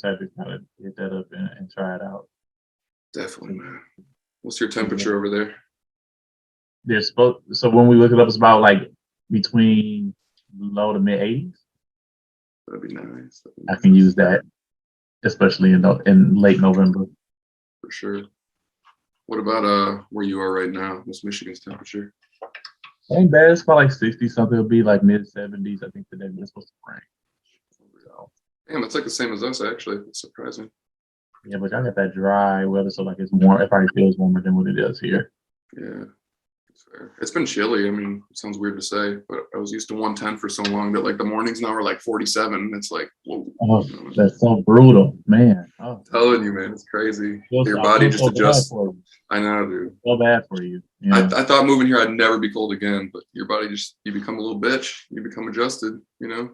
type to kind of hit that up and try it out. Definitely, man. What's your temperature over there? So when we look it up, it's about like between low to mid 80s. That'd be nice. I can use that, especially in late November. For sure. What about where you are right now? What's Michigan's temperature? Ain't bad. It's probably like 60 something. It'll be like mid 70s. I think today we're supposed to rain. So, Damn, it's like the same as us actually. It's surprising. yeah, but I got that dry weather, so like it's warm. It probably feels warmer than what it is here. Yeah, it's fair. It's been chilly. I mean, it sounds weird to say, but I was used to 110 for so long that like the mornings now are like 47. It's like, whoa. Oh, that's so brutal, man. Oh, I'm telling you, man, it's crazy. Your I body feel just so adjusts. bad for you. I know, dude. So bad for you. Yeah. I thought moving here I'd never be cold again, but your body you become a little bitch. You become adjusted, you know?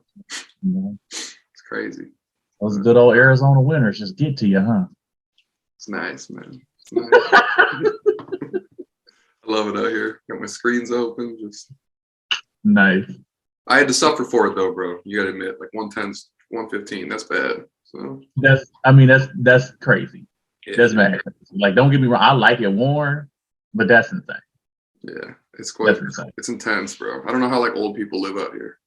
It's crazy. Those good old Arizona winters just get to you, huh? It's nice, man. It's nice. I love it out here. Got my screens open. Just nice. I had to suffer for it though, bro. You gotta admit, like 110's 115. That's bad. So that's crazy. Yeah. That's bad. Like, don't get me wrong. I like it warm, but that's insane. Yeah, it's intense, bro. I don't know how like old people live out here.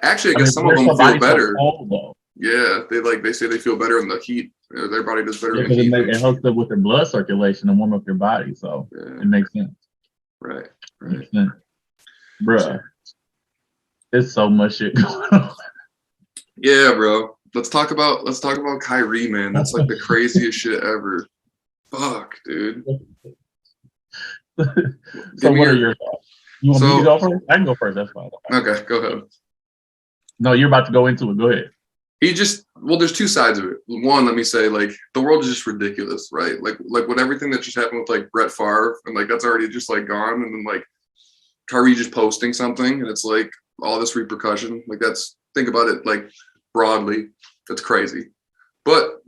Actually, I guess some of them feel better. Cold, yeah, they say they feel better in the heat. Their body does better in the heat. It helps them with their blood circulation and warm up your body, so it makes sense. Right. Makes sense. Bruh, there's so much shit going on. Yeah, bro. Let's talk about Kyrie, man. That's like the craziest shit ever. Fuck, dude. So what are your thoughts? You want me to go first? I can go first. That's fine. Okay, go ahead. No, you're about to go into it. Go ahead. There's two sides of it. One, let me say, like, the world is just ridiculous, right? Like with everything that just happened with like Brett Favre, and like that's already just like gone, and then like Kyrie just posting something, and it's like all this repercussion. Like think about it like broadly. That's crazy. But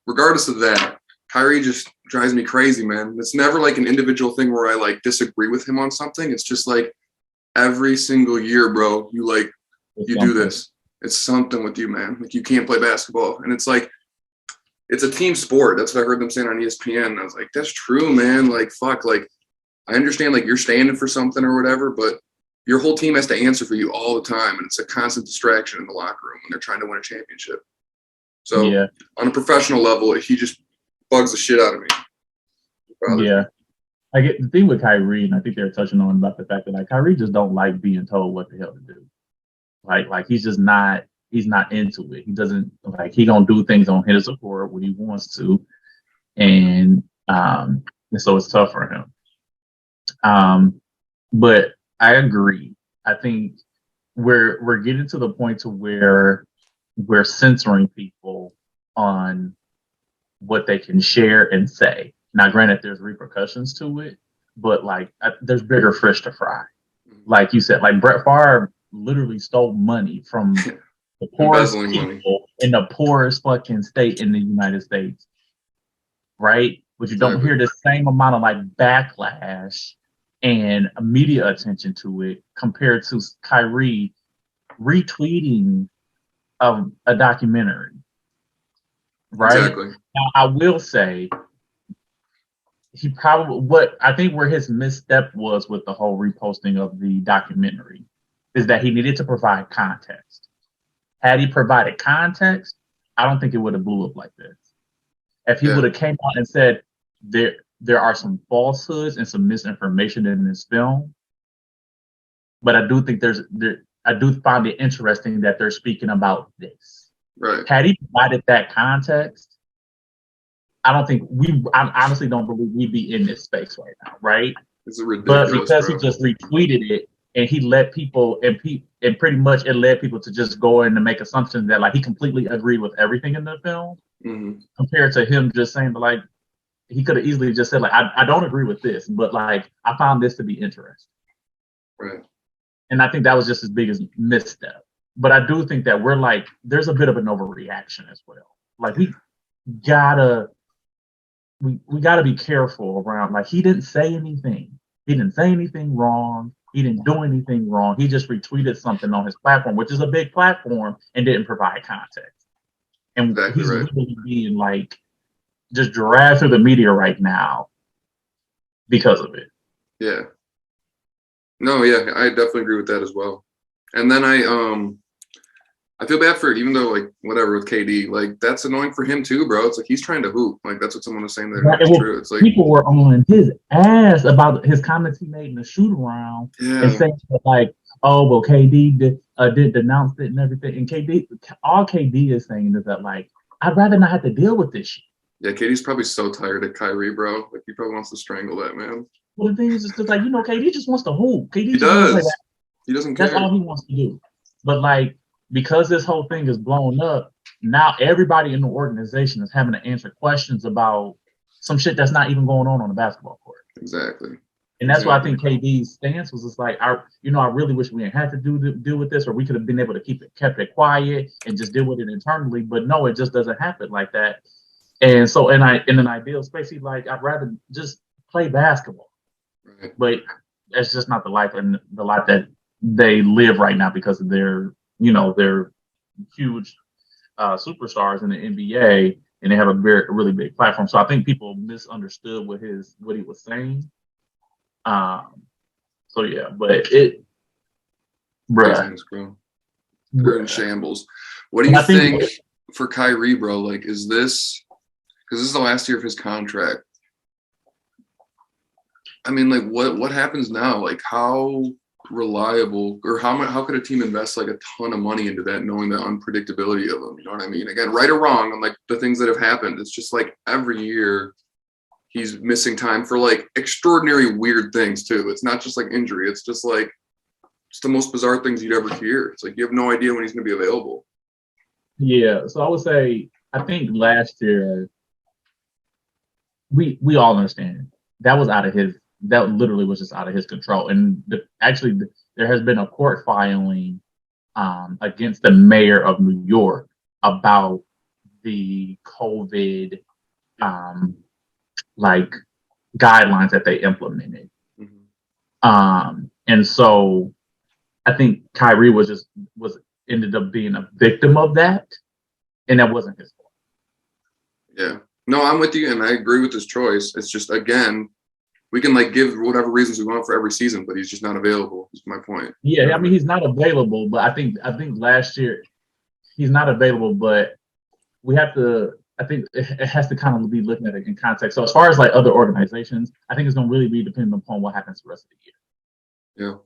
regardless of that, Kyrie just drives me crazy, man. It's never like an individual thing where I like disagree with him on something. It's just like every single year, bro, you do this. It's something with you, man. Like you can't play basketball. And it's like, it's a team sport. That's what I heard them saying on ESPN. And I was like, that's true, man. Like, fuck, like I understand like you're standing for something or whatever, but your whole team has to answer for you all the time. And it's a constant distraction in the locker room when they're trying to win a championship. So on a professional level, he just bugs the shit out of me. Yeah. I get the thing with Kyrie, and I think they're touching on about the fact that like Kyrie just don't like being told what the hell to do. Like he's just not into it. He doesn't like he gonna do things on his accord when he wants to. And so it's tough for him. But I agree. I think we're getting to the point to where we're censoring people on what they can share and say. Now, granted, there's repercussions to it, but like there's bigger fish to fry. Like you said, like Brett Favre literally stole money from the poorest people in the poorest fucking state in the United States, right? But you don't hear the same amount of like backlash and media attention to it compared to Kyrie retweeting a documentary, right? Exactly. Now, I will say I think where his misstep was with the whole reposting of the documentary is that he needed to provide context. Had he provided context, I don't think it would have blew up like this. If he would have came out and said there are some falsehoods and some misinformation in this film, but I do think I do find it interesting that they're speaking about this. Right. Had he provided that context, I honestly don't believe we'd be in this space right now, right? It's ridiculous, but because he just retweeted it and he let people and pretty much it led people to just go in and make assumptions that like he completely agreed with everything in the film, compared to him just saying like he could have easily just said like I don't agree with this, but like I found this to be interesting. Right. And I think that was just his biggest misstep. But I do think that we're like there's a bit of an overreaction as well. Like we gotta be careful around like he didn't say anything. He didn't say anything wrong. He didn't do anything wrong. He just retweeted something on his platform, which is a big platform, and didn't provide context. and Exactly he's right. literally being like just dragged through the media right now because of it. Yeah. No, yeah, I definitely agree with that as well. And then I feel bad for, even though like whatever with KD, like that's annoying for him too, bro. It's like he's trying to hoop. Like that's what someone was saying there, and Right, it's well, true. It's like, people were on his ass about his comments he made in the shoot around and yeah, saying that, like, oh, well, KD did denounce it and everything. And all KD is saying is that, like, I'd rather not have to deal with this shit. yeah, KD's probably so tired of Kyrie, bro. Like he probably wants to strangle that man. Well, the thing is, it's just like, KD just wants to hoop. KD He just want to play does. that. He doesn't That's care. all he wants to do. But, like, because this whole thing is blown up, now everybody in the organization is having to answer questions about some shit that's not even going on the basketball court. Exactly. And that's why I Exactly. think KD's stance was just like, I really wish we didn't have to deal with this, or we could have been able to kept it quiet and just deal with it internally. But no, it just doesn't happen like that. And so, in an ideal space, he's like, I'd rather just play basketball. Right. But that's just not the life that they live right now because of their huge superstars in the NBA, and they have a really big platform. So I think people misunderstood what he was saying. So yeah, but bruh, Craziness, bro. They're in shambles. What do and you I think think for Kyrie, bro? Like, is this because this is the last year of his contract? I mean, like, what happens now? Like, how reliable or how could a team invest like a ton of money into that, knowing the unpredictability of them? You know what I mean? Again, right or wrong, and like the things that have happened, it's just like every year he's missing time for like extraordinary weird things too. It's not just like injury. It's just like it's the most bizarre things you'd ever hear. It's like you have no idea when he's going to be available. yeah. So I would say I think last year we all understand that was out of his that literally was just out of his control. And there has been a court filing against the mayor of New York about the COVID like guidelines that they implemented. And so I think Kyrie was ended up being a victim of that, and that wasn't his fault. Yeah. No, I'm with you, and I agree with his choice. It's just again, we can like give whatever reasons we want for every season, but he's just not available. Is my point. Yeah, I mean he's not available, but I think last year he's not available, but we have to. I think it has to kind of be looking at it in context. So as far as like other organizations, I think it's going to really be dependent upon what happens the rest of the year.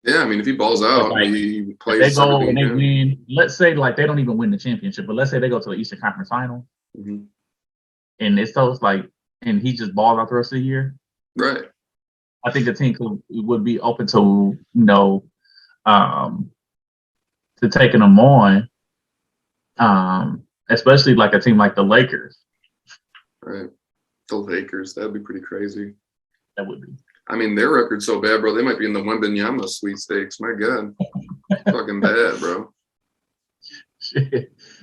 Yeah. Yeah. I mean, if he balls out, like, he plays. If they go and they win. Let's say like they don't even win the championship, but let's say they go to the Eastern Conference Final, and it's like, and he just balls out the rest of the year. Right. I think the team would be open to to taking him on. Especially like a team like the Lakers. Right. The Lakers, that'd be pretty crazy. That would be. I mean, their record's so bad, bro. They might be in the Wembanyama sweepstakes. My God. Fucking bad, bro.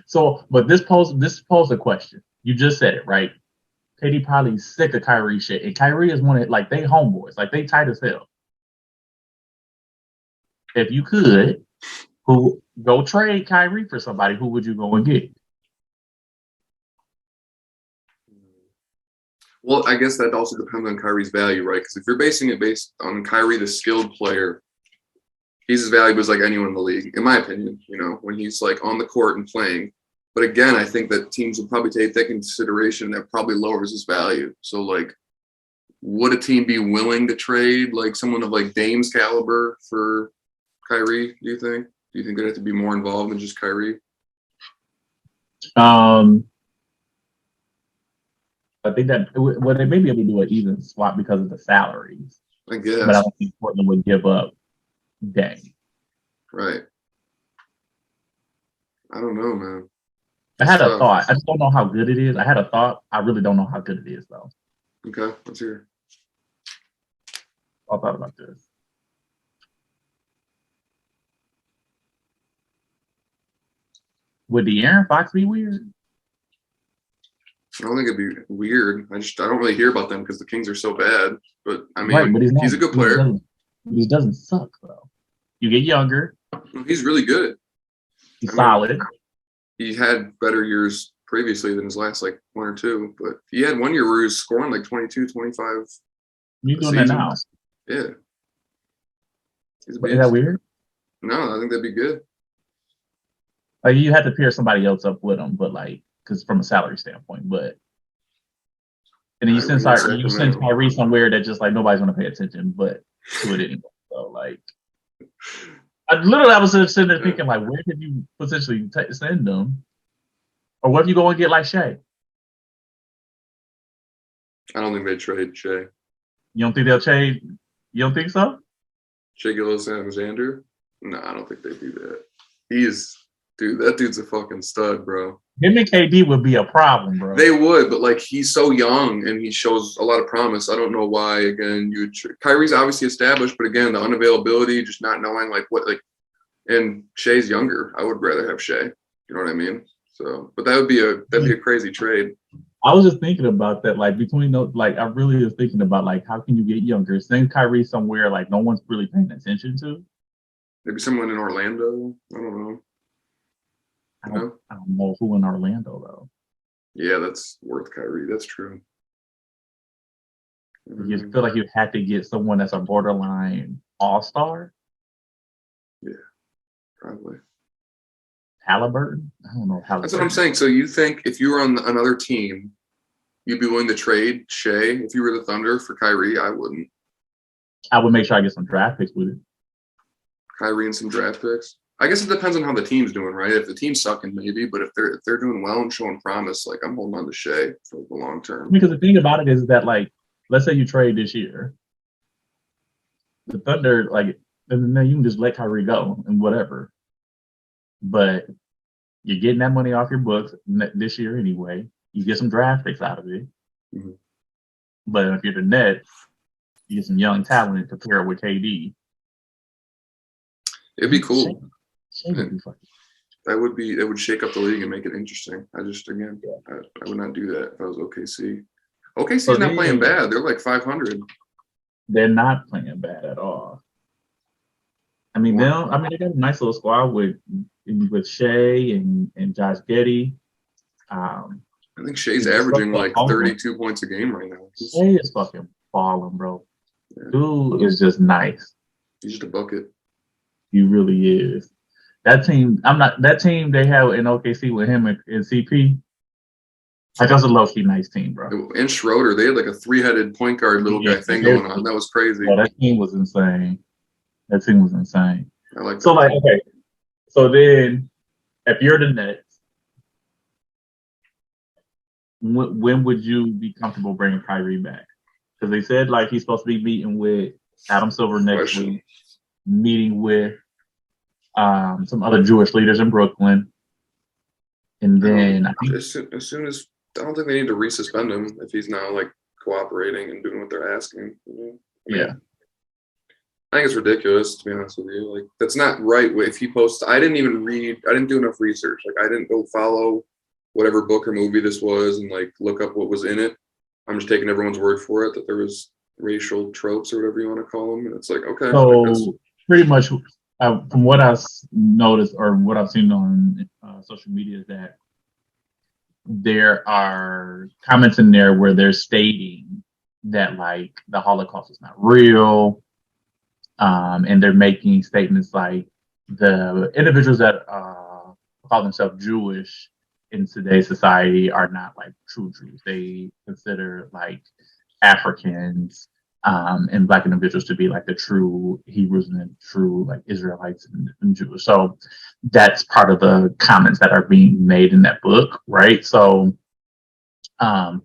So, but this posed a question. You just said it, right? KD probably sick of Kyrie shit. And Kyrie is one of, like, they homeboys. Like, they tight as hell. If you could, who go trade Kyrie for somebody, who would you go and get? Well, I guess that also depends on Kyrie's value, right? Because if you're basing it based on Kyrie, the skilled player, he's as valuable as like anyone in the league, in my opinion, when he's like on the court and playing. But again, I think that teams would probably take that into consideration. That probably lowers his value. So like, would a team be willing to trade like someone of like Dame's caliber for Kyrie, do you think? Do you think they'd have to be more involved than just Kyrie? I think that they may be able to do an even swap because of the salaries. I guess. But I don't think Portland would give up Dame. Right. I don't know, man. I had a thought. I just don't know how good it is. I had a thought. I really don't know how good it is, though. Okay, let's hear. I thought about this. Would De'Aaron Fox be weird? I don't think it'd be weird. I don't really hear about them because the Kings are so bad. But I mean, right, but he's a good player. He doesn't suck though. You get younger. He's really good. He's solid. he had better years previously than his last like 1 or 2, but he had 1 year where he was scoring like 22, 25 You a doing that season. now? Yeah. He's a Is that beast. weird? No, I think that'd be good. Like you had to pair somebody else up with him, but like because from a salary standpoint, but and then When you're in you send Sacramento. Kyrie somewhere that just like nobody's gonna pay attention, but to it anyway. So like, I was sitting there thinking like, where could you potentially send them, or what if you go and get like Shea? I don't think they trade Shea. You don't think they'll trade? You don't think so? Shea Gilgeous-Alexander? No, I don't think they do that. Dude, that dude's a fucking stud, bro. Him and KD would be a problem, bro. They would, but like he's so young and he shows a lot of promise. I don't know why. Again, Kyrie's obviously established, but again, the unavailability, just not knowing like what like. And Shea's younger. I would rather have Shea. You know what I mean? So, but that'd be a crazy trade. I was just thinking about that, like between those, like I really was thinking about like how can you get younger? Send Kyrie somewhere like no one's really paying attention to. Maybe someone in Orlando. I don't know. I don't know who in Orlando though. Yeah, that's worth Kyrie. That's true. You feel like you had to get someone that's a borderline all-star. Yeah, probably. Halliburton? I don't know. That's what I'm saying. So you think if you were on another team, you'd be willing to trade Shea if you were the Thunder for Kyrie? I wouldn't. I would make sure I get some draft picks with it. Kyrie and some draft picks. I guess it depends on how the team's doing, right? If the team's sucking, maybe, but if they're doing well and showing promise, like I'm holding on to Shea for the long term. Because the thing about it is that, like, let's say you trade this year, the Thunder, like, then you can just let Kyrie go and whatever. But you're getting that money off your books this year anyway. You get some draft picks out of it. Mm-hmm. But if you're the Nets, you get some young talent to pair with KD. It'd be cool. Shea would be fucking. It would shake up the league and make it interesting. I would not do that if I was OKC. OKC's not playing bad. They're like 500. They're not playing bad at all. I mean, they got a nice little squad with Shea and Josh Giddey. I think Shea's averaging like 32 points a game right now. Shea is fucking balling, bro. Yeah. Dude is just nice. He's just a bucket. He really is. That team they have in OKC with him and CP. Like that's a low-key nice team, bro. And Schroeder, they had like a 3-headed point guard little guy thing going on. That was crazy. Yeah, that team was insane. I like so like okay. So then if you're the Nets, when would you be comfortable bringing Kyrie back? Because they said like he's supposed to be meeting with Adam Silver next week, meeting with some other Jewish leaders in Brooklyn. And then as soon as I don't think they need to resuspend him if he's now like cooperating and doing what they're asking. Yeah. I think it's ridiculous, to be honest with you. Like, that's not right. If he posts, I didn't do enough research. Like, I didn't go follow whatever book or movie this was and like look up what was in it. I'm just taking everyone's word for it that there was racial tropes or whatever you want to call them. And it's like, okay. So pretty much from what I've noticed or what I've seen on social media is that there are comments in there where they're stating that like the Holocaust is not real. And they're making statements like the individuals that call themselves Jewish in today's society are not like true Jews. They consider like Africans and Black individuals to be like the true Hebrews and the true like Israelites and Jews. So that's part of the comments that are being made in that book, right? So, and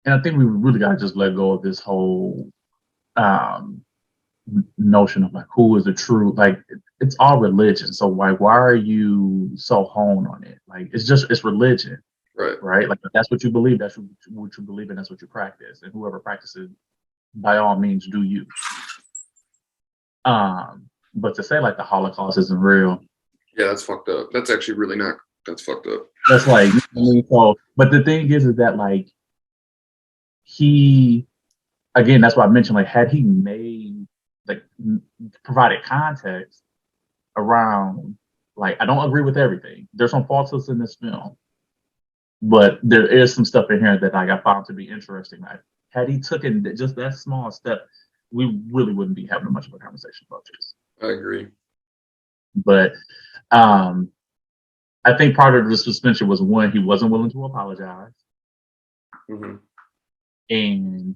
I think we really got to just let go of this whole notion of like who is the true, like it's all religion. So why are you so honed on it? Like it's religion, right? Like if that's what you believe, that's what you believe, and that's what you practice. And whoever practices, by all means, do you. But to say like the Holocaust isn't real, yeah, that's fucked up. That's actually really not. That's fucked up. That's like so. But the thing is that like he, again, that's why I mentioned like had he made like provided context around Like, I don't agree with everything. There's some falsehoods in this film, but there is some stuff in here that like, I found to be interesting. Like, had he taken just that small step, we really wouldn't be having much of a conversation about this. I agree. But I think part of the suspension was one, he wasn't willing to apologize. Mm-hmm. And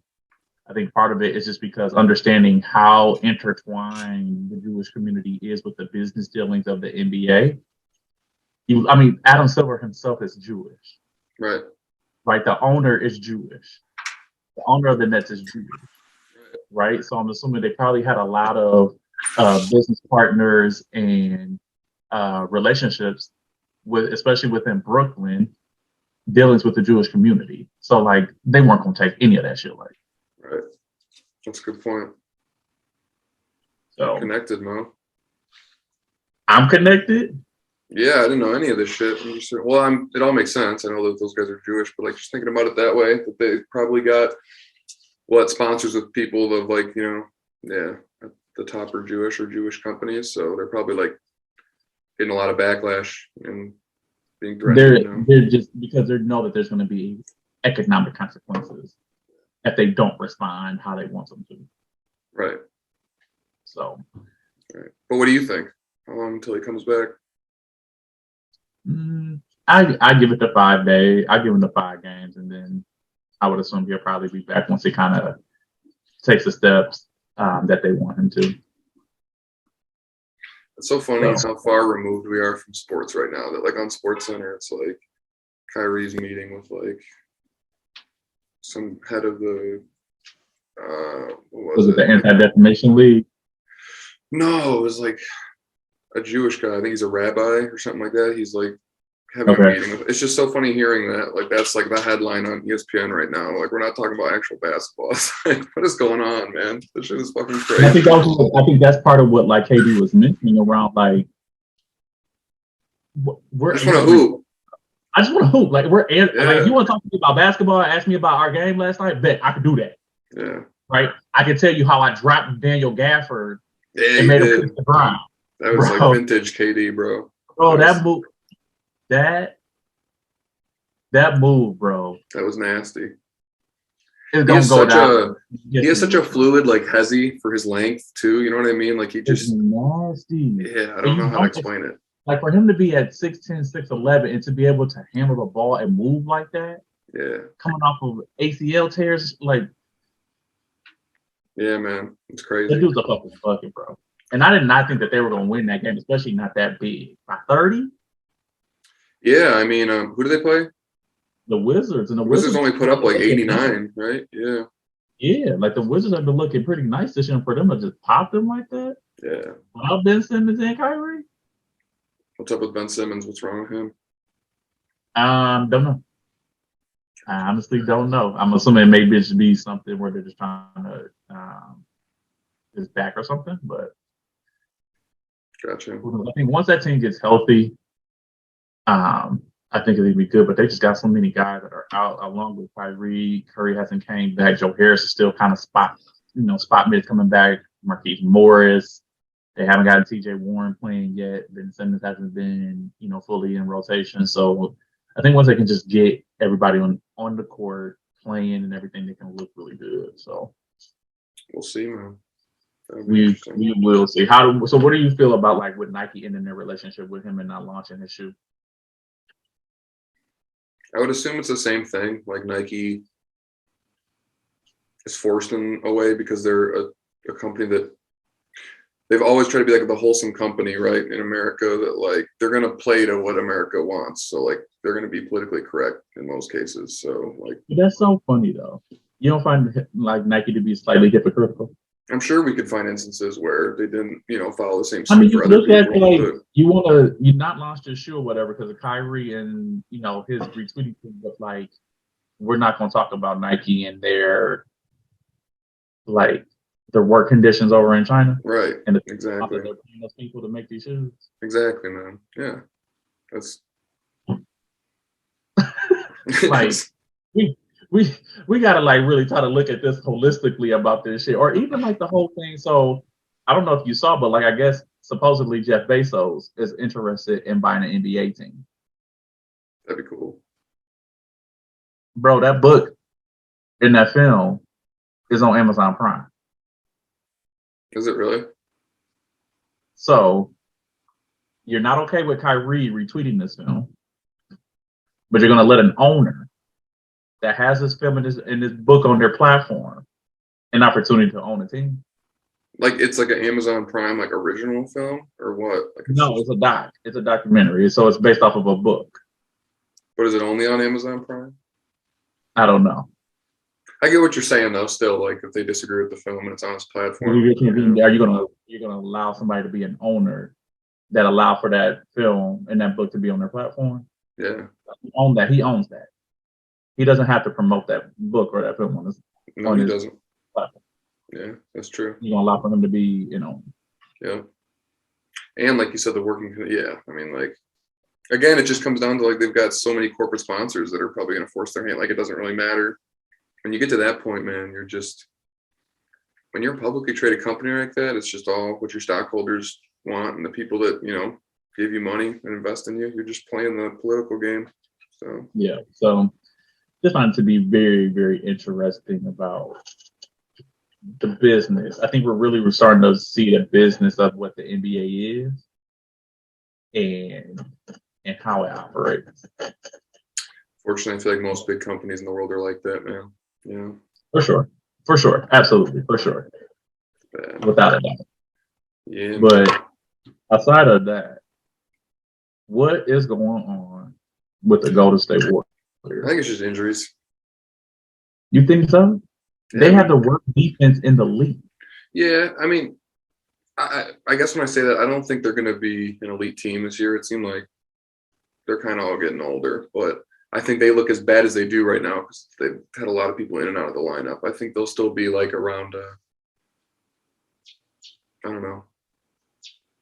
I think part of it is just because understanding how intertwined the Jewish community is with the business dealings of the NBA. Adam Silver himself is Jewish. Right. Right. The owner is Jewish. The owner of the Nets is Jewish. Right. So I'm assuming they probably had a lot of business partners and relationships with, especially within Brooklyn, dealings with the Jewish community. So like they weren't gonna take any of that shit like. Right. That's a good point. So I'm connected, Mo. I'm connected. Yeah, I didn't know any of this shit. It all makes sense. I know that those guys are Jewish, but like just thinking about it that way, that they probably got sponsors with people of like, at the top are Jewish or Jewish companies. So they're probably like getting a lot of backlash and being threatened. They're just because they know that there's going to be economic consequences if they don't respond how they want them to. Right. So. Right. But what do you think? How long until he comes back? I give it the 5 days. I give him the 5 games, and then I would assume he'll probably be back once he kind of takes the steps that they want him to. It's so funny how far removed we are from sports right now. That like on SportsCenter, it's like Kyrie's meeting with like some head of the was it the Anti-Defamation League? No, it was like a Jewish guy. I think he's a rabbi or something like that. He's like having a meeting with. It's just so funny hearing that. Like that's like the headline on ESPN right now. Like we're not talking about actual basketball. It's like, what is going on, man? This shit is fucking crazy. I think that's part of what like KD was mentioning around like. I just want to hoop. I just want to hoop. Like like if you want to talk to me about basketball, ask me about our game last night. Bet I could do that. Yeah. Right. I can tell you how I dropped Daniel Gafford and made him hit the ground. That was like vintage KD, bro. Bro, that move, that move, bro. That was nasty. It's gonna go down. He has such a fluid, like hezzy for his length too. You know what I mean? Like he just nasty. Yeah, I don't know how to explain it. Like for him to be at 6'10", 6'11", and to be able to handle the ball and move like that. Yeah. Coming off of ACL tears, like. Yeah, man, it's crazy. That dude's a fucking bucket, bro. And I did not think that they were going to win that game, especially not that big. By 30? Yeah, I mean, who do they play? The Wizards. And the Wizards only put up like 89, right? Yeah. Yeah, like the Wizards have been looking pretty nice this year, and for them to just pop them like that. Yeah. Without Ben Simmons and Kyrie? What's up with Ben Simmons? What's wrong with him? Don't know. I honestly don't know. I'm assuming it may just be something where they're just trying to his back or something, but gotcha. I think once that team gets healthy, I think it'll be good. But they just got so many guys that are out, along with Kyrie. Curry hasn't came back. Joe Harris is still kind of spot mid coming back. Marquise Morris. They haven't gotten TJ Warren playing yet. Ben Simmons hasn't been, fully in rotation. So I think once they can just get everybody on the court playing and everything, they can look really good. So we'll see, man. We will see. So what do you feel about like with Nike ending their relationship with him and not launching his shoe? I would assume it's the same thing. Like Nike is forced in a way because they're a company that they've always tried to be like the wholesome company, right? In America, that like they're gonna play to what America wants. So like they're gonna be politically correct in most cases. So like that's so funny though. You don't find like Nike to be slightly hypocritical? I'm sure we could find instances where they didn't, follow the same suit for other people. Like you not launched your shoe or whatever because of Kyrie and his retweeting thing, but like we're not going to talk about Nike and their work conditions over in China, right? And exactly, they're paying those people to make these shoes. Exactly, man. Yeah, that's like we gotta like really try to look at this holistically about this shit, or even like the whole thing. So I don't know if you saw, but like I guess supposedly Jeff Bezos is interested in buying an NBA team. That'd be cool. Bro, that book in that film is on Amazon Prime. Is it really? So you're not okay with Kyrie retweeting this film, but you're going to let an owner that has this film in this book on their platform an opportunity to own a team. Like it's like an Amazon Prime like original film or what? Like It's a doc. It's a documentary. So it's based off of a book. But is it only on Amazon Prime? I don't know. I get what you're saying though. Still, like if they disagree with the film and it's on its platform, Are you gonna allow somebody to be an owner that allow for that film and that book to be on their platform? Yeah, He owns that. He owns that. He doesn't have to promote that book or that film on his. No, on he his doesn't. platform. Yeah, that's true. You're gonna allow for him to be, Yeah, and like you said, the working. Yeah, I mean, like again, it just comes down to like they've got so many corporate sponsors that are probably going to force their hand. Like it doesn't really matter when you get to that point, man. You're just when you're a publicly traded company like that, it's just all what your stockholders want and the people that give you money and invest in you. You're just playing the political game. So yeah. So just wanted to be very, very interesting about the business. I think we're starting to see the business of what the NBA is and how it operates. fortunately, I feel like most big companies in the world are like that, man. Yeah. For sure, absolutely, for sure, without a doubt. Yeah. But aside of that, what is going on with the Golden State Warriors? I think it's just injuries. You think so? Yeah, They have the worst defense in the league. Yeah, I mean, I guess when I say that, I don't think they're going to be an elite team this year. It seemed like they're kind of all getting older, but I think they look as bad as they do right now because they've had a lot of people in and out of the lineup. I think they'll still be like around, I don't know,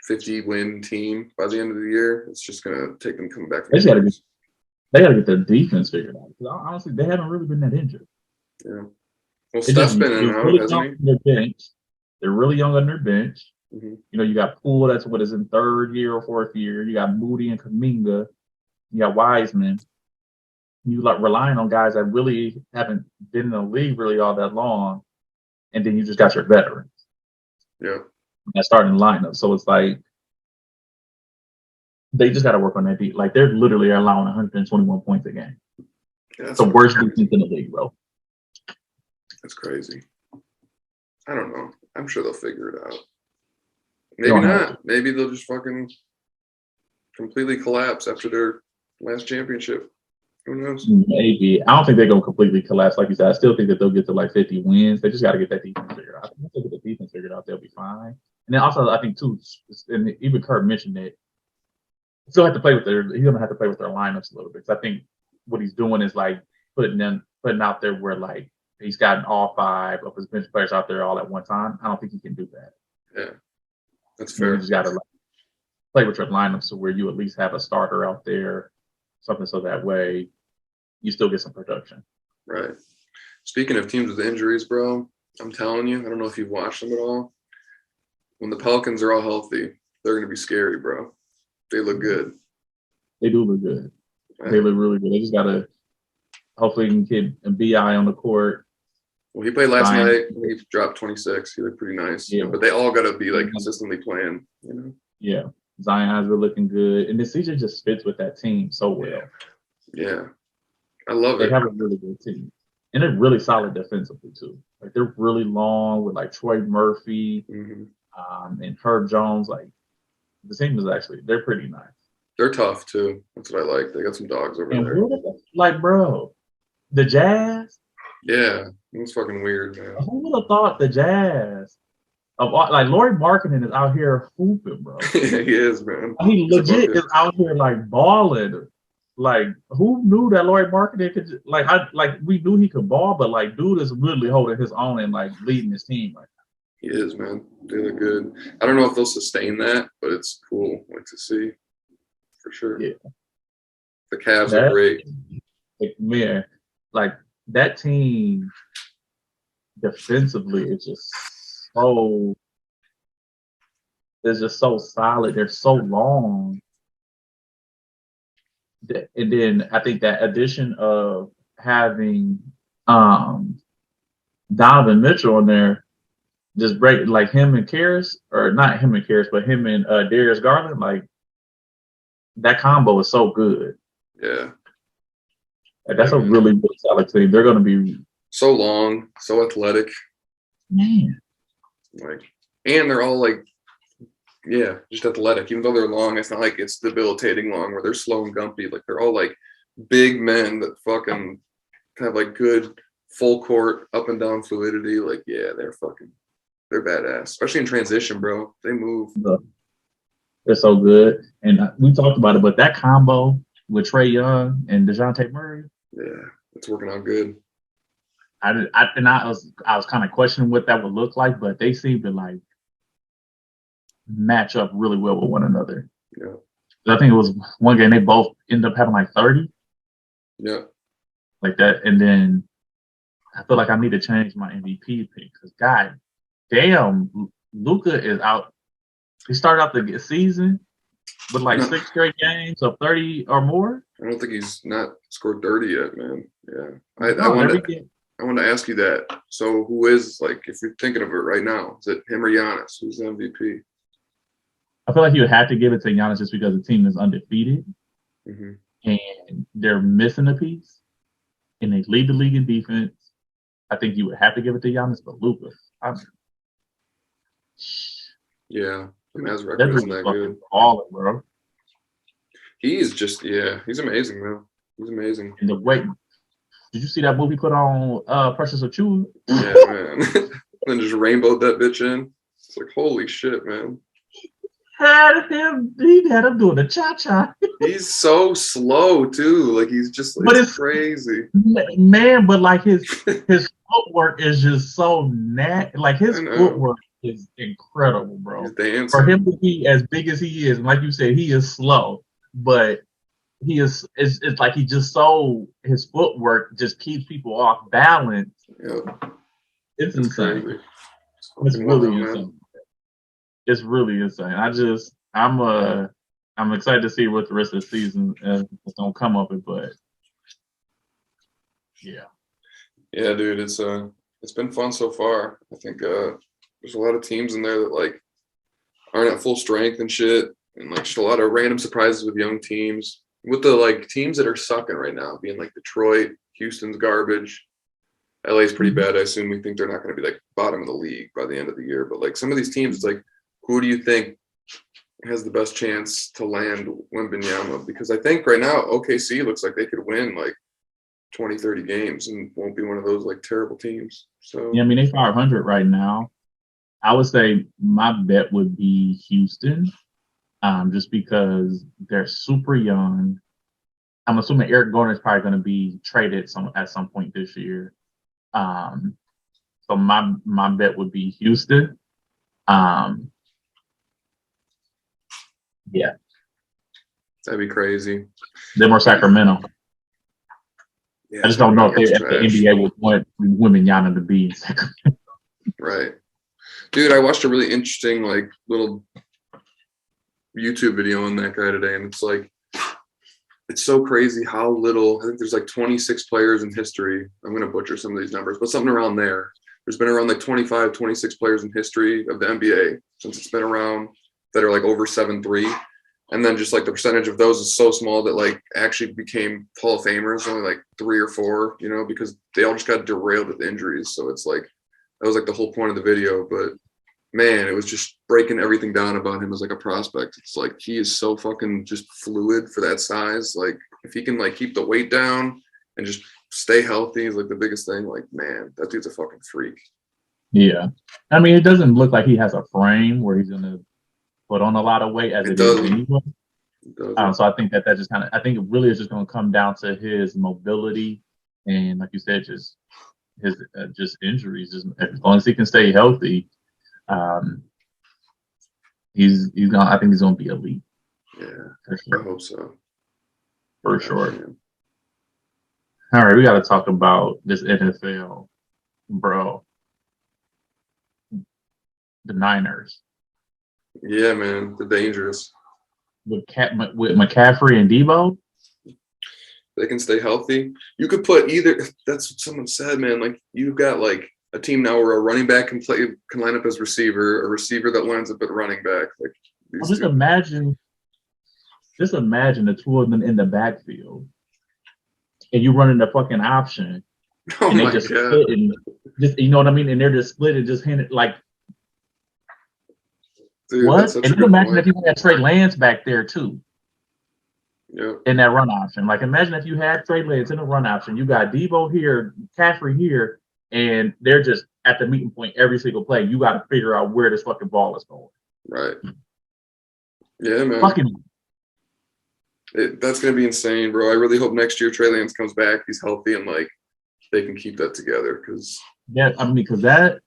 50-win team by the end of the year. It's just going to take them coming back from injuries. They got to get their defense figured out. Because honestly, they haven't really been that injured. Yeah. Well, Steph's been in and out, hasn't he? They're really young on their bench. Mm-hmm. You got Poole, that's what is in third year or fourth year. You got Moody and Kuminga. You got Wiseman. You like relying on guys that really haven't been in the league really all that long, and then you just got your veterans. Yeah. That starting lineup. So it's like they just got to work on that deep. Like they're literally allowing 121 points a game. Yeah, it's the worst defense in the league, bro. That's crazy. I don't know. I'm sure they'll figure it out. Maybe not. Maybe they'll just fucking completely collapse after their last championship. Who knows? Maybe. I don't think they're going to completely collapse. Like you said, I still think that they'll get to like 50 wins. They just got to get that defense figured out. I think once they get the defense figured out, they'll be fine. And then also, I think, too, and even Kurt mentioned that he's going to have to play with their lineups a little bit. So I think what he's doing is like putting out there where like he's gotten all 5 of his bench players out there all at one time. I don't think he can do that. Yeah, that's fair. You just got to play with your lineup so where you at least have a starter out there, something so that way you still get some production. Right. Speaking of teams with injuries, bro, I'm telling you, I don't know if you've watched them at all. When the Pelicans are all healthy, they're going to be scary, bro. They look good. They do look good. Right. They look really good. They just got to hopefully get a BI on the court. Well, he played last night. He dropped 26. He looked pretty nice. Yeah. But they all got to be like consistently playing, Yeah. Zion's been looking good. And the CJ just fits with that team so well. Yeah. I love it. They have a really good team. And they're really solid defensively, too. Like, they're really long with, like, Troy Murphy and Herb Jones. Like, the team is actually, they're pretty nice. They're tough, too. That's what I like. They got some dogs over there. Like, bro, the Jazz? Yeah. It was fucking weird, man. Who would have thought the Jazz? Like, Lauri Markkanen is out here hooping, bro. Yeah, he is, man. He legit is out here, like, balling. Like, who knew that Lauri Markkanen could, we knew he could ball, but, like, dude is really holding his own and, like, leading his team right now. He is, man. They look good. I don't know if they'll sustain that, but it's cool, like, to see. For sure. Yeah. The Cavs are great. Man, like, that team defensively is just so is just so solid. They're so long. And then I think that addition of having Donovan Mitchell in there just break like him and Karras, or not him and Karras, but him and Darius Garland, like that combo is so good. Yeah. Like, that's a really good solid team. They're going to be so long, so athletic. Man. Like, and they're all like, yeah, just athletic. Even though they're long, it's not like it's debilitating long where they're slow and gumpy. Like they're all like big men that fucking have like good full court up and down fluidity. Like, yeah, they're badass, especially in transition, bro. They move. They're so good. And we talked about it, but that combo with Trae Young and DeJounte Murray, yeah, it's working out good. I was kind of questioning what that would look like, but they seem to like match up really well with one another. Yeah. I think it was one game they both ended up having like 30. Yeah. Like that. And then I feel like I need to change my MVP pick because God damn, Luka is out. He started out the season with like 6 straight games of 30 or more. I don't think he's not scored 30 yet, man. Yeah. I wanted to ask you that. So who is, like, if you're thinking of it right now, is it him or Giannis? Who's the MVP? I feel like you would have to give it to Giannis just because the team is undefeated and they're missing a piece and they lead the league in defense. I think you would have to give it to Giannis, but Luka. Yeah. The Mavs record isn't that good. Baller, bro. He's just, yeah, he's amazing, man. He's amazing. And the way, did you see that movie put on Precious Achua? Yeah, man. And just rainbowed that bitch in. It's like, holy shit, man. He had him doing the cha-cha. He's so slow, too. Like, he's just, like, it's crazy. Man, but, like, his footwork is just so like, his footwork is incredible, bro. For him to be as big as he is, and like you said, he is slow, but he is, it's like he just his footwork just keeps people off balance. Yep. It's insane. Crazy. It's really insane. It's really insane. I'm excited to see what the rest of the season is gonna come of it, but yeah. Yeah, dude, it's been fun so far. I think there's a lot of teams in there that like aren't at full strength and shit, and like just a lot of random surprises with young teams. With the like teams that are sucking right now, being like Detroit, Houston's garbage. LA's pretty bad. I assume we think they're not going to be like bottom of the league by the end of the year. But like some of these teams, it's like, who do you think has the best chance to land Wembanyama? Because I think right now OKC looks like they could win like 20, 30 games and won't be one of those like terrible teams. So yeah, I mean, they're 500 right now. I would say my bet would be Houston, just because they're super young. I'm assuming Eric Gordon is probably going to be traded at some point this year. So my bet would be Houston. Yeah, that'd be crazy. Them or Sacramento. Yeah, I just don't know if the NBA would want Wembanyama to be in Sacramento. Right, dude. I watched a really interesting like little YouTube video on that guy today, and it's like, it's so crazy how little. I think there's like 26 players in history. I'm going to butcher some of these numbers, but something around there. There's been around like 25, 26 players in history of the NBA since it's been around that are like over 7'3". And then just like the percentage of those is so small that like actually became Hall of Famers, only like 3 or 4, you know, because they all just got derailed with injuries. So it's like, that was like the whole point of the video. But man, it was just breaking everything down about him as like a prospect. It's like he is so fucking just fluid for that size. Like if he can like keep the weight down and just stay healthy is like the biggest thing. Like, man, that dude's a fucking freak. Yeah. I mean, it doesn't look like he has a frame where he's going to put on a lot of weight as it is anyway. So I think that just kind of, I think it really is just going to come down to his mobility and, like you said, just his just injuries. Just as long as he can stay healthy, he's gonna. I think he's gonna be elite. Yeah, sure. I hope so. For sure. Man. All right, we got to talk about this NFL, bro. The Niners. Yeah, man, they're dangerous. with McCaffrey and Debo. They can stay healthy. You could put either. That's what someone said, man. Like you've got like a team now where a running back can line up as receiver, a receiver that lines up at running back. Like Well, these two. just imagine the two of them in the backfield, and you running the fucking option, Oh and they my just god, split and just you know what I mean, and they're just split and just hand it like dude, that's what? such And a then good imagine point. if you had Trey Lance back there too Yeah, in that run option. Like imagine if you had Trey Lance in the run option, you got Debo here, Caffrey here, and they're just at the meeting point every single play. You got to figure out where this fucking ball is going. right. Yeah, man. Fucking That's gonna be insane, bro. I really hope next year Trey Lance comes back, he's healthy, and like they can keep that together. Because that I mean, because that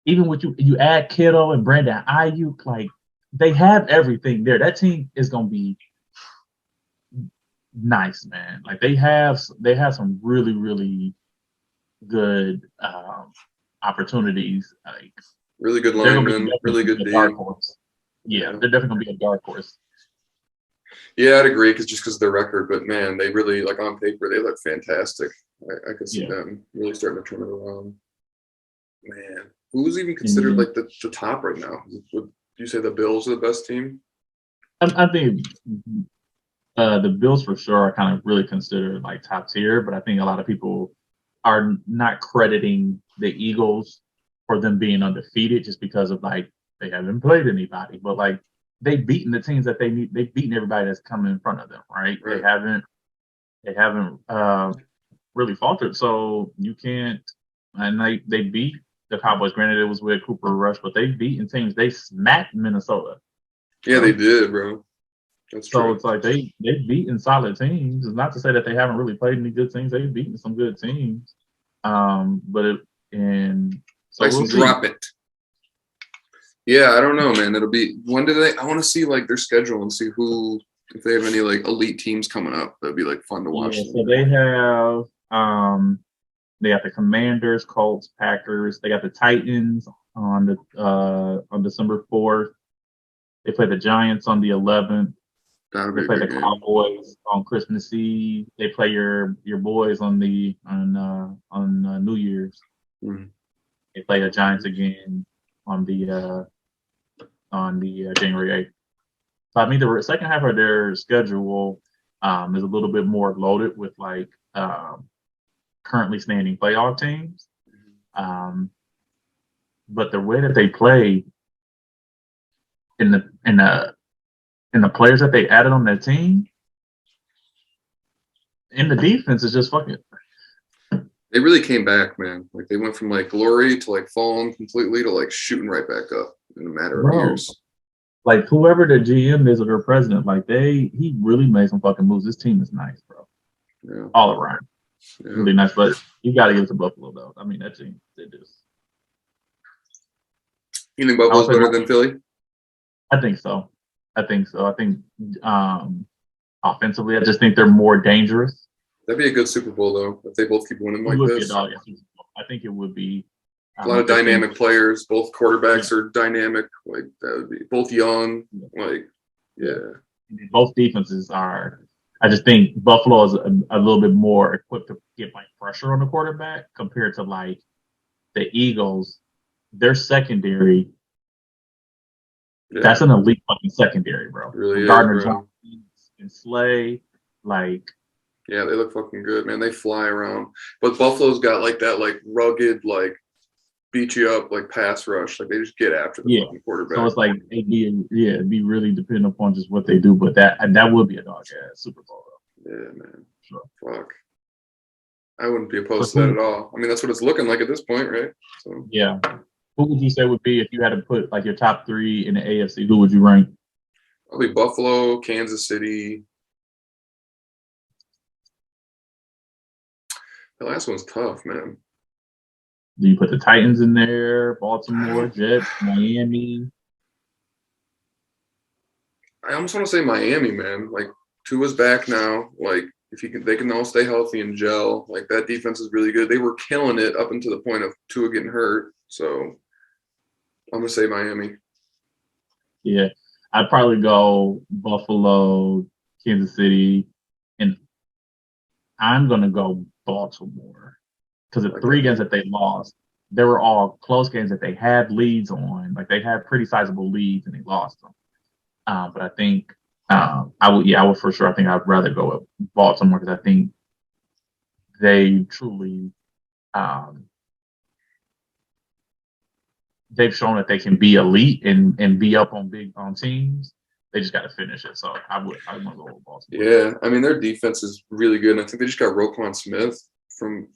even with you add Kittle and Brandon Ayuk, like they have everything there. That team is gonna be nice, man. Like they have some really good opportunities. Like really good they're gonna be linemen, really definitely good a dark D. horse. Yeah, Yeah, they're definitely gonna be a dark horse. yeah, I'd agree. Because of their record, but man, they really like on paper they look fantastic. I could see Yeah, them really starting to turn it around. Man, who's even and considered then like the top right now? Would you say the Bills are the best team? I think the Bills for sure are kind of really considered like top tier, but I think a lot of people are not crediting the Eagles for them being undefeated just because of like they haven't played anybody, but like they've beaten the teams that they need. They've beaten everybody that's coming in front of them, right? They Right. haven't they haven't really faltered. So you can't. And they beat the Cowboys. Granted, it was with Cooper Rush, but they've beaten teams. They smacked Minnesota. Yeah, they So did, bro. That's so true. it's like they've beaten solid teams. It's not to say that they haven't really played any good teams. They've beaten some good teams. But it, and so Nice we'll and see. drop it. Yeah, I don't know, man. It'll be when do they? I want to see like their schedule and see who if they have any like elite teams coming up. That'd be like fun to watch Yeah. them. So they got the Commanders, Colts, Packers. They got the Titans on December 4th. They play the Giants on the 11th. That'll They be a play the good game. Cowboys on Christmas Eve. They play your boys on New Year's. Mhm. They play the Giants again on the January 8th. So I mean the second half of their schedule is a little bit more loaded with like currently standing playoff teams. Um, but the way that they play in the players that they added on their team in the defense is just fucking They really came back, man. Like they went from like glory to like falling completely to like shooting right back up in a matter of bro. years. Like whoever the GM is or their president, like he really made some fucking moves. This team is nice, bro. Yeah, All around, yeah. really nice. But you got to give it to Buffalo though. I mean that team, they just. You think I would Buffalo's say better than Philly? I think so. I think so. I think um, offensively, I just think they're more dangerous. That'd be a good Super Bowl though if they both keep winning It like would be a this. dog. I think it would be. A lot I of just think dynamic players. Both quarterbacks yeah, are dynamic. Like that would be both young. yeah, Like yeah. yeah, Both defenses are. I just think Buffalo is a little bit more equipped to get like pressure on the quarterback compared to like the Eagles. Their secondary, yeah. that's an elite fucking secondary, bro. Really is, Gardner Johnson bro. and Slay, like Yeah, they look fucking good, man. They fly around. But Buffalo's got like that like rugged, like beat you up, like pass rush. Like they just get after the yeah. fucking So quarterback. it's like it'd be really dependent upon just what they do, but that would be a dog ass Super Bowl. Yeah, man. Sure. Fuck. I wouldn't be So opposed to that who, at all. I mean, that's what it's looking like at this point, right? So yeah, who would you say would be if you had to put like your top three in the AFC? Who would you rank? probably Buffalo, Kansas City. The last one's tough, man. Do you put the Titans in there? I Baltimore, don't. Jets, Miami? I almost want to say Miami, man. Like Tua's back now. Like if he can, they can all stay healthy and gel. Like that defense is really good. They were killing it up until the point of Tua getting hurt. So I'm gonna say Miami. Yeah, I'd probably go Buffalo, Kansas City, and I'm gonna go Baltimore because the Like three that. games that they lost, they were all close games that they had leads on. Like they had pretty sizable leads and they lost them. But I think I would for sure. I think I'd rather go with Baltimore because I think they truly um, they've shown that they can be elite and be up on big on teams. They just got to finish it. So I want to go with Baltimore. Yeah, I mean their defense is really good. And I think they just got Roquan Smith from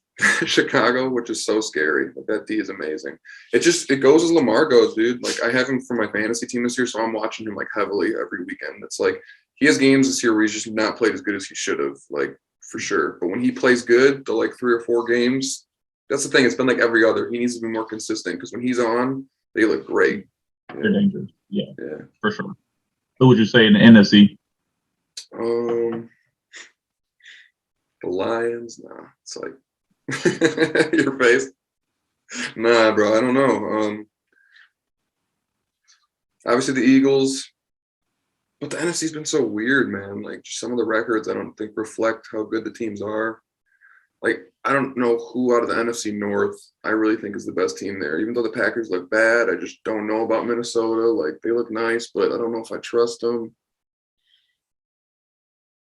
Chicago, which is so scary. Like that D is amazing. It goes as Lamar goes, dude. Like I have him for my fantasy team this year, so I'm watching him like heavily every weekend. It's like he has games this year where he's just not played as good as he should have, like for sure. But when he plays good, the like 3 or 4 games, that's the thing. It's been like every other. He needs to be more consistent because when he's on, they look great. They're dangerous. Yeah, Yeah. for sure. Who would you say in the NFC? The Lions, nah. It's like your face. Nah, bro, I don't know. Obviously the Eagles, but the NFC's been so weird, man. Like just some of the records I don't think reflect how good the teams are. Like I don't know who out of the NFC North I really think is the best team there. Even though the Packers look bad, I just don't know about Minnesota. Like they look nice, but I don't know if I trust them.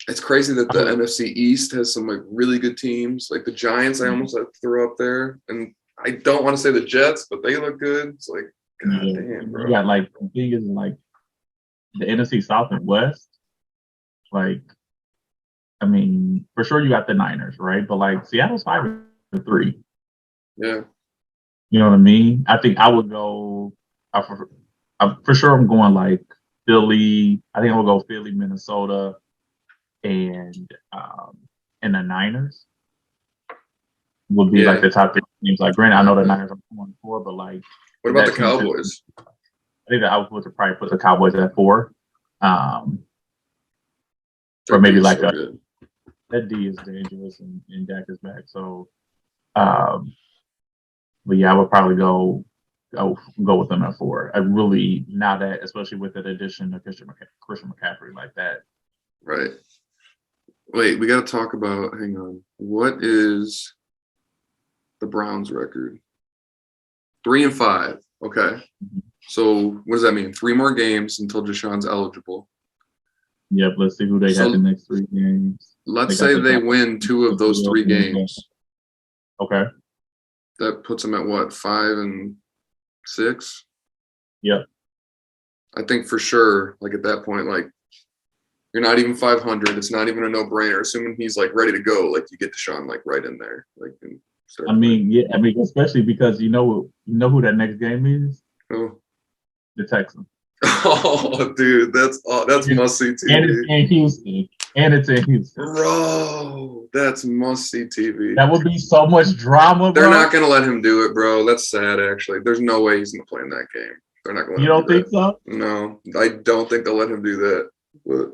It's crazy that the NFC East has some like really good teams. Like the Giants, I almost had to throw up there, and I don't want to say the Jets, but they look good. It's like, god damn, bro. You got like the thing is like the NFC South and West. Like, I mean, for sure you got the Niners, right? But like Seattle's 5-3. Yeah, You know what I mean? I think I would go. For sure, I'm going like Philly. I think I would go Philly, Minnesota, and the Niners would be like yeah. the top 3 teams. Like, granted, I know the Niners are 1-4, but like What about that the team too. Cowboys? I think that I would probably put the Cowboys at 4. Um, or Their D maybe is like so good. that D is dangerous and Dak is back. So, um, but yeah, I would probably go with them at 4. I really now that especially with the addition of Christian McCaffrey like that. Right. Wait, we got to talk about. Hang on. What is the Browns' record? 3-5. Okay. Mm-hmm. So what does that mean? 3 more games until Deshaun's eligible. Yep. Let's see who they have the next 3 games. Let's say they win 2 of those 3 games. Okay. That puts them at what, 5-6? Yep. I think for sure, like at that point, like you're not even 500. It's not even a no-brainer. Assuming he's like ready to go, like you get Deshaun like right in there, like. And start I mean, especially because you know who that next game is. Oh. The Texans. Oh, dude, that's must-see TV. And it's in Houston. Bro, that's must-see TV. That would be so much drama, bro. They're not going to let him do it, bro. That's sad, actually. There's no way he's going to play in that game. They're not going to let him do that. You don't think so? No, I don't think they'll let him do that. But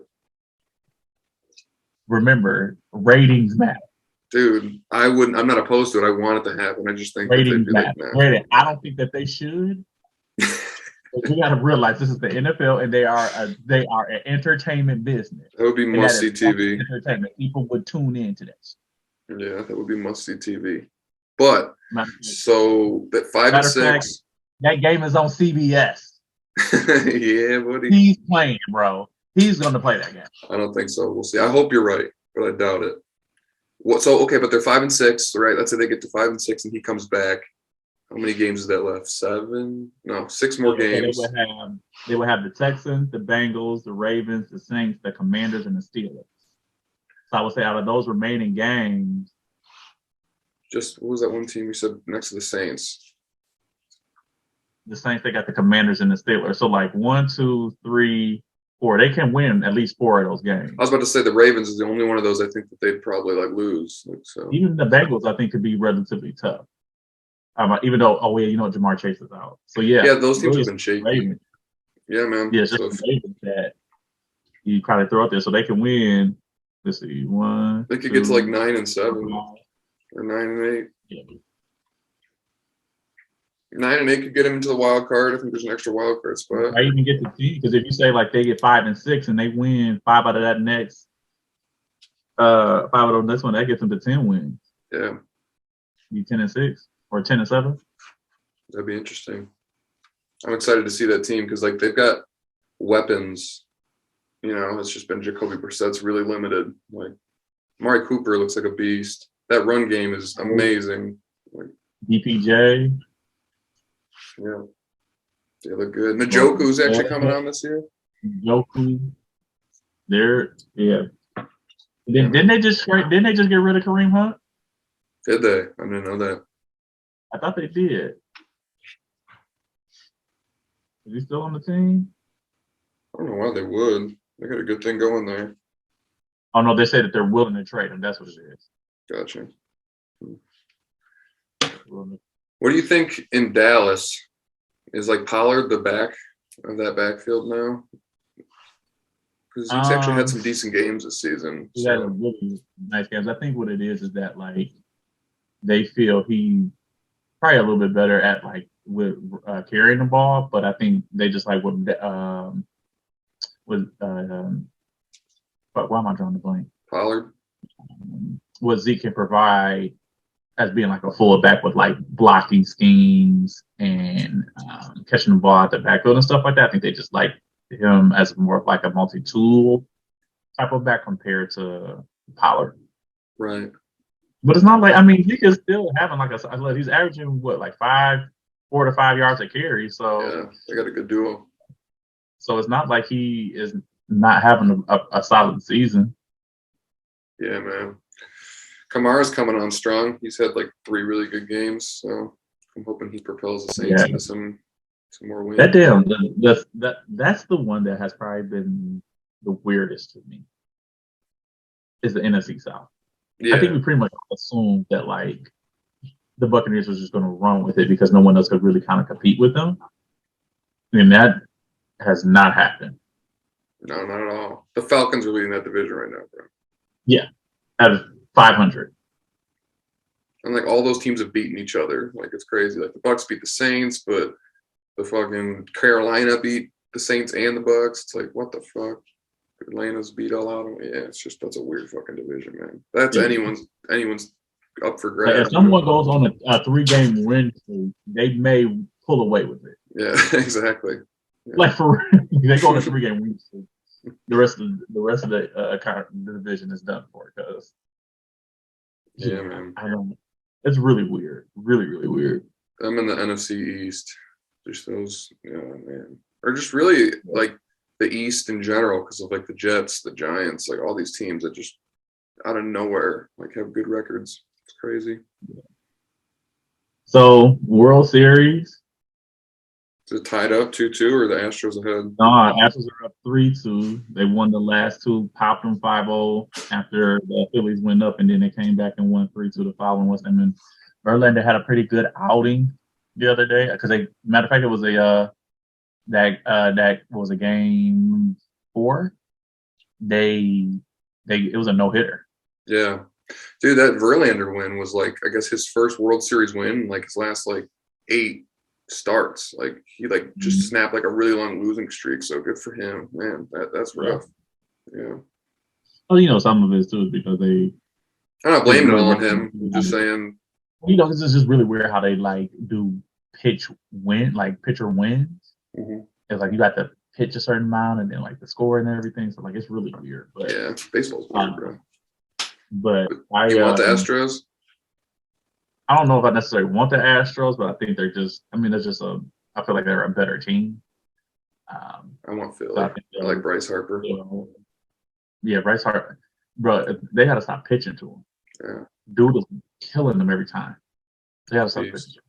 remember, ratings matter. Dude, I'm not opposed to it. I want it to happen. I just think ratings matter. Granted, I don't think that they should. We got to realize this is the NFL, and they are an entertainment business. That would be must-see TV. Entertainment. People would tune into this. Yeah, that would be must-see TV. But so that 5-6. That game is on CBS. Yeah, buddy. He's playing, bro. He's going to play that game. I don't think so. We'll see. I hope you're right, but I doubt it. So okay, but they're 5-6, right? Let's say they get to 5-6 and he comes back. How many games is that left? 7? No, 6 more games. They would have the Texans, the Bengals, the Ravens, the Saints, the Commanders, and the Steelers. So I would say out of those remaining games, just what was that one team you said next to the Saints? The Saints, they got the Commanders and the Steelers. So like 1, 2, 3, 4. They can win at least 4 of those games. I was about to say the Ravens is the only one of those I think that they'd probably like lose. Like, so even the Bengals, I think, could be relatively tough. Even though, Jamar Chase is out. So yeah, those teams have been shaky. Ravens. Yeah, man. Yeah, it's just the Ravens that you probably throw out there, so they can win. Let's see, 1. They could get to like 9-7 or 9-8. Yeah. 9-8 could get him into the wild card. I think there's an extra wild card spot. I even get to 10 because if you say like they get 5 and 6 and they win 5 out of that next 5 out of this one, that gets them to 10 wins. Yeah. Be 10 and 6 or 10 and 7. That'd be interesting. I'm excited to see that team because like they've got weapons. You know, it's just been Jacoby Brissett's really limited. Like Amari Cooper looks like a beast. That run game is amazing. Like, DPJ. Yeah. They look good. Njoku's actually coming on this year. Njoku. Didn't they just get rid of Kareem Hunt? Did they? I didn't know that. I thought they did. Is he still on the team? I don't know why they would. They got a good thing going there. Oh no, they say that they're willing to trade him. That's what it is. Gotcha. What do you think in Dallas? Is like Pollard the back of that backfield now? Because he's actually had some decent games this season. He had a really nice games. I think what it is that like they feel he probably a little bit better at like with carrying the ball, but I think they just like what why am I drawing the blank? Pollard. What Zeke can provide as being like a fullback with like blocking schemes and catching the ball at the backfield and stuff like that. I think they just like him as more of like a multi-tool type of back compared to Pollard. Right. But it's not like, I mean, he is still having like he's averaging what, like 4 to 5 yards a carry. So yeah, they got a good duo. So it's not like he is not having a solid season. Yeah, man. Kamara's coming on strong. He's had like 3 really good games, so I'm hoping he propels the Saints into some more wins. That's the one that has probably been the weirdest to me. Is the NFC South. Yeah. I think we pretty much assumed that like the Buccaneers was just going to run with it because no one else could really kind of compete with them, and that has not happened. No, not at all. The Falcons are leading that division right now, bro. Yeah, out of 500. And like all those teams have beaten each other. Like it's crazy. Like the Bucs beat the Saints, but the fucking Carolina beat the Saints and the Bucs. It's like what the fuck? Atlanta's beat all out of them. Yeah, it's just that's a weird fucking division, man. That's anyone's up for grabs. Like if someone goes on a 3-game win streak, they may pull away with it. Yeah, exactly. Yeah. Like for they go on a 3-game win streak. The rest of the division is done for because man. I don't. It's really weird, really weird. I'm in the NFC East. Just those, man, or just really like the East in general because of like the Jets, the Giants, like all these teams that just out of nowhere like have good records. It's crazy. Yeah. So World Series. Is it tied up 2-2 or the Astros ahead? No, Astros are up 3-2. They won the last 2, popped them 5-0 after the Phillies went up, and then they came back and won 3-2 the following one. And then Verlander had a pretty good outing the other day because matter of fact, it was that was a game 4. It was a no-hitter. Yeah. Dude, that Verlander win was like, I guess his first World Series win, like his last like 8 starts. Like he like just snapped like a really long losing streak. So good for him, man. That's rough. Yeah. Well, some of it is too is because I'm not blaming it on him. I'm just saying. This is just really weird how they like do pitcher wins. Mm-hmm. It's like you got to pitch a certain amount and then like the score and everything. So like it's really weird. But yeah, baseball's weird, bro. But you want the Astros? I don't know if I necessarily want the Astros, but I think they're just. I mean, I feel like they're a better team. I want Philly. I like Bryce Harper. Yeah, Bryce Harper, bro. They got to stop pitching to him. Yeah, dude is killing them every time. They got to stop pitching.